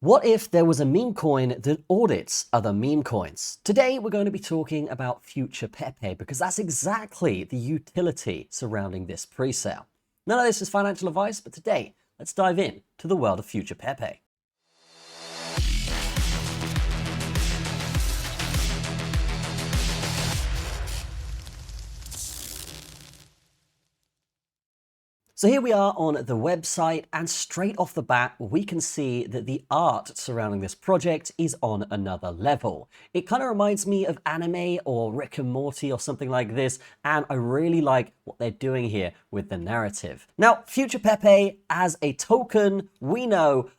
What if there was a meme coin that audits other meme coins? Today, we're going to be talking about Future Pepe because that's exactly the utility surrounding this presale. None of this is financial advice, but today, let's dive in to the world of Future Pepe. So here we are on the website, and straight off the bat, we can see that the art surrounding this project is on another level. It kind of reminds me of anime or Rick and Morty or something like this, and I really like what they're doing here with the narrative. Now, Future Pepe as a token, we know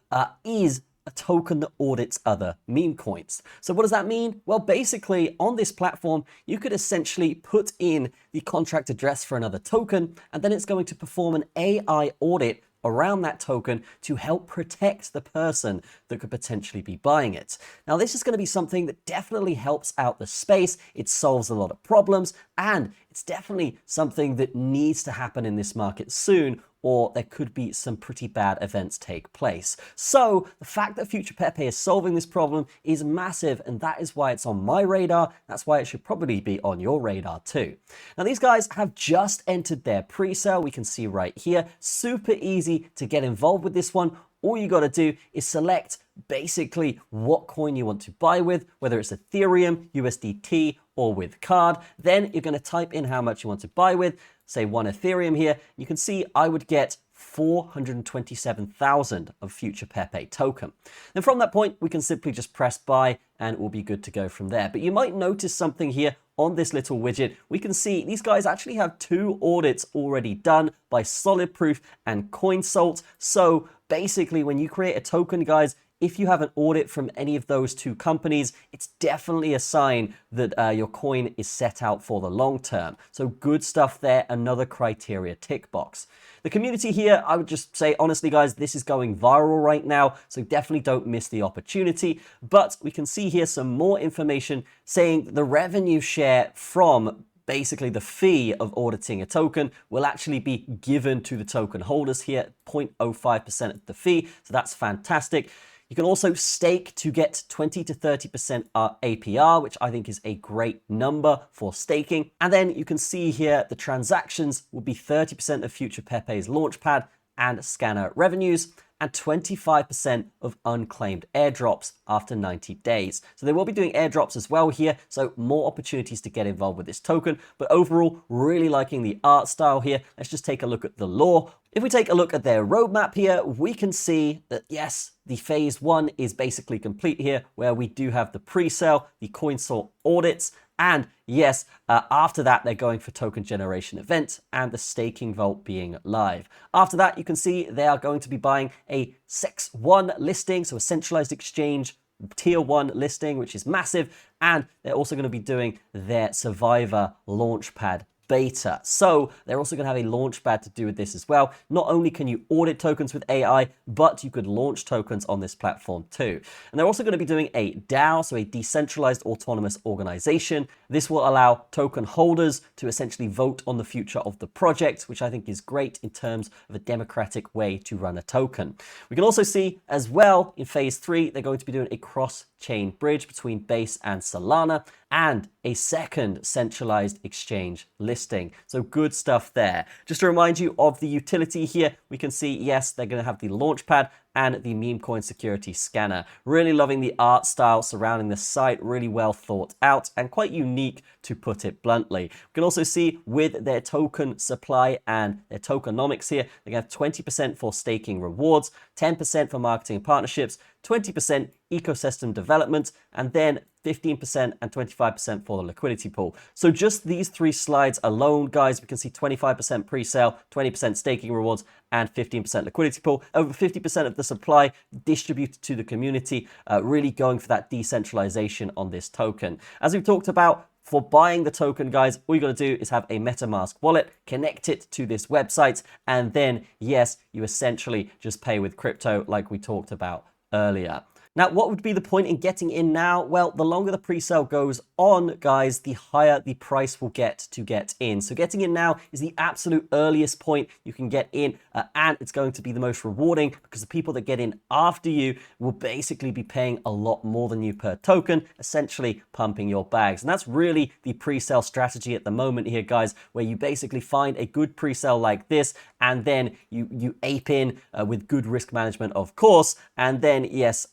is a token that audits other meme coins. So what does that mean? Well, basically on this platform, you could essentially put in the contract address for another token, and then it's going to perform an AI audit around that token to help protect the person that could potentially be buying it. Now, this is going to be something that definitely helps out the space. It solves a lot of problems, and it's definitely something that needs to happen in this market soon, or there could be some pretty bad events take place. So the fact that Future Pepe is solving this problem is massive, and that is why it's on my radar. That's why it should probably be on your radar too. Now, these guys have just entered their pre-sale. We can see right here, super easy to get involved with this one. All you got to do is select basically what coin you want to buy with, whether it's Ethereum, USDT, or with card. Then you're going to type in how much you want to buy with, say 1 Ethereum here. You can see I would get 427,000 of Future Pepe token. Then from that point, we can simply just press buy and we'll be good to go from there. But you might notice something here on this little widget. We can see these guys actually have 2 audits already done by Solid Proof and CoinSalt. So basically, when you create a token, guys, if you have an audit from any of those 2 companies, it's definitely a sign that your coin is set out for the long term. So good stuff there, another criteria tick box. The community here, I would just say, honestly, guys, this is going viral right now, so definitely don't miss the opportunity. But we can see here some more information saying that the revenue share from basically the fee of auditing a token will actually be given to the token holders here, 0.05% of the fee. So that's fantastic. You can also stake to get 20 to 30% APR, which I think is a great number for staking. And then you can see here the transactions will be 30% of Future Pepe's launchpad and scanner revenues, and 25% of unclaimed airdrops after 90 days. So they will be doing airdrops as well here, so more opportunities to get involved with this token. But overall, really liking the art style here. Let's just take a look at the lore. If we take a look at their roadmap here, we can see that yes, the phase 1 is basically complete here, where we do have the pre-sale, the CoinSalt audits, and yes, after that, they're going for token generation event and the staking vault being live. After that, you can see they are going to be buying a SEX 1 listing, so a centralized exchange tier 1 listing, which is massive. And they're also going to be doing their Survivor launchpad beta. So they're also going to have a launchpad to do with this as well. Not only can you audit tokens with AI, but you could launch tokens on this platform too. And they're also going to be doing a DAO, so a decentralized autonomous organization. This will allow token holders to essentially vote on the future of the project, which I think is great in terms of a democratic way to run a token. We can also see as well in phase 3, they're going to be doing a cross-chain bridge between Base and Solana, and a second centralized exchange listing. So good stuff there. Just to remind you of the utility here, we can see, yes, they're going to have the launchpad and the meme coin security scanner. Really loving the art style surrounding the site, really well thought out and quite unique, to put it bluntly. We can also see with their token supply and their tokenomics here, they have 20% for staking rewards, 10% for marketing and partnerships, 20% ecosystem development, and then 15% and 25% for the liquidity pool. So just these 3 slides alone, guys, we can see 25% pre-sale, 20% staking rewards, and 15% liquidity pool. Over 50% of the supply distributed to the community, really going for that decentralization on this token. As we've talked about, for buying the token, guys, all you got to do is have a MetaMask wallet, connect it to this website, and then, yes, you essentially just pay with crypto like we talked about earlier. Now, what would be the point in getting in now? Well, the longer the pre-sale goes on, guys, the higher the price will get to get in. So getting in now is the absolute earliest point you can get in, and it's going to be the most rewarding because the people that get in after you will basically be paying a lot more than you per token, essentially pumping your bags. And that's really the pre-sale strategy at the moment here, guys, where you basically find a good pre-sale like this, and then you ape in with good risk management, of course, and then, yes,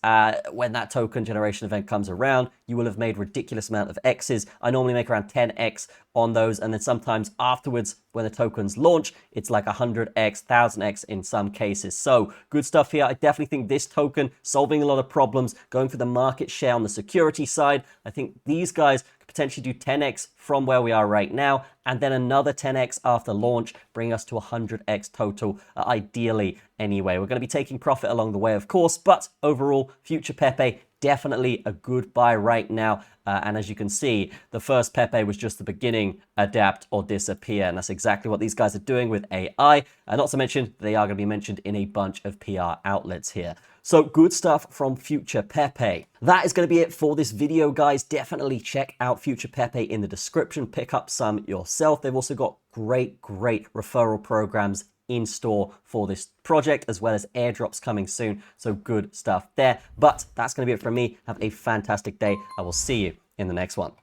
when that token generation event comes around, you will have made a ridiculous amount of X's. I normally make around 10x on those, and then sometimes afterwards, when the tokens launch, it's like 100x, 1000x in some cases. So good stuff here. I definitely think this token solving a lot of problems, going for the market share on the security side. I think these guys could potentially do 10x from where we are right now, and then another 10x after launch, bring us to 100x total, ideally anyway. We're going to be taking profit along the way, of course, but overall, future Pepe, definitely a good buy right now. And as you can see, the first Pepe was just the beginning, adapt or disappear. And that's exactly what these guys are doing with AI. Not to mention, they are going to be mentioned in a bunch of PR outlets here. So good stuff from Future Pepe. That is going to be it for this video, guys. Definitely check out Future Pepe in the description. Pick up some yourself. They've also got great referral programs in store for this project, as well as airdrops coming soon. So good stuff there. But that's going to be it from me. Have a fantastic day. I will see you in the next one.